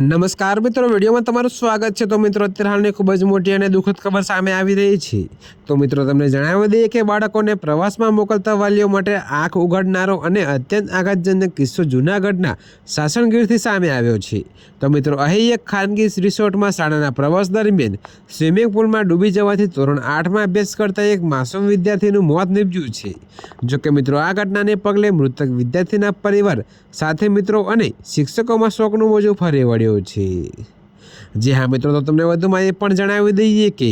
નમસ્કાર મિત્રો, વિડીયોમાં તમારું સ્વાગત છે। તો મિત્રો, અત્યારે હાલની ખૂબ જ મોટી અને દુઃખદ ખબર સામે આવી રહી છે। તો મિત્રો, તમને જણાવી દઈએ કે બાળકોને પ્રવાસમાં મોકલતા વાલીઓ માટે આંખ ઉઘાડનારો અને અત્યંત આઘાતજનક કિસ્સો જૂનાગઢના સાસણગીરથી સામે આવ્યો છે। તો મિત્રો, અહીં એક ખાનગી રિસોર્ટમાં શાળાના પ્રવાસ દરમિયાન સ્વિમિંગ પુલમાં ડૂબી જવાથી ધોરણ 8માં અભ્યાસ કરતા એક માસૂમ વિદ્યાર્થીનું મોત નીપજ્યું છે। જોકે મિત્રો, આ ઘટનાને પગલે મૃતક વિદ્યાર્થીના પરિવાર સાથે મિત્રો અને શિક્ષકોમાં શોકનું મોજું ફરી વળ્યું છે। જી હા મિત્રો, તો તમને વધુમાં એ પણ જણાવી દઈએ કે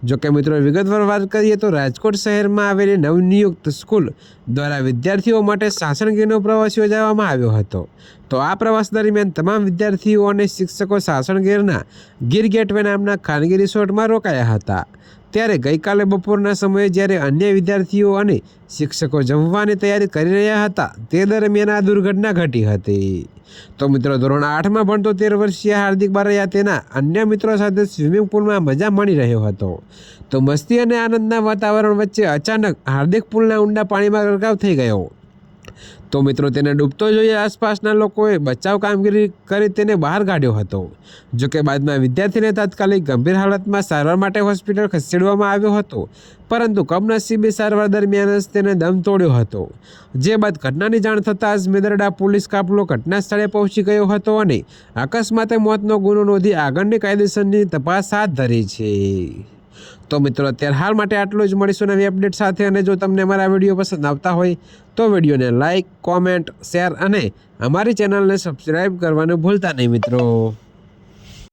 જોકે મિત્રો, વિગતવાર વાત કરીએ તો રાજકોટ શહેરમાં આવેલી નવનિયુક્ત સ્કૂલ દ્વારા વિદ્યાર્થીઓ માટે સાસણગીરનો પ્રવાસ યોજવામાં આવ્યો હતો। તો આ પ્રવાસ દરમિયાન તમામ વિદ્યાર્થીઓ અને શિક્ષકો સાસણગીરના ગીર ગેટવે નામના ખાનગી રિસોર્ટમાં રોકાયા હતા। ત્યારે ગઈકાલે બપોરના સમયે જ્યારે અન્ય વિદ્યાર્થીઓ અને શિક્ષકો જમવાની તૈયારી કરી રહ્યા હતા તે દરમિયાન આ દુર્ઘટના ઘટી હતી। તો મિત્રો, ધોરણ 8માં ભણતો 13 વર્ષીય હાર્દિક બારૈયા તેના અન્ય મિત્રો સાથે સ્વિમિંગ પુલમાં મજા માણી રહ્યો હતો। તો મસ્તી અને આનંદના વાતાવરણ વચ્ચે અચાનક હાર્દિક પુલના ઊંડા પાણીમાં ગરકાવ થઈ ગયો। તો મિત્રો, તેને ડૂબતો જોઈ આસપાસના લોકોએ બચાવ કામગીરી કરી તેને બહાર કાઢ્યો હતો। જોકે બાદમાં વિદ્યાર્થીને તાત્કાલિક ગંભીર હાલતમાં સારવાર માટે હોસ્પિટલ ખસેડવામાં આવ્યો હતો, પરંતુ કમનસીબે સારવાર દરમિયાન જ તેને દમ તોડ્યો હતો। જે બાદ ઘટનાની જાણ થતાં જ મેદરડા પોલીસ કાફલો ઘટના સ્થળે પહોંચી ગયો હતો અને અકસ્માતે મોતનો ગુનો નોંધી આગળની કાયદેસરની તપાસ હાથ ધરી છે। તો મિત્રો, અત્યારે હાલ માટે આટલું જ। મળીશું નવી અપડેટ સાથે। અને જો તમને અમારા વિડીયો પસંદ આવતા હોય તો વિડીયોને લાઇક, કોમેન્ટ, શેર અને અમારી ચેનલને સબસ્ક્રાઈબ કરવાનું ભૂલતા નહીં મિત્રો।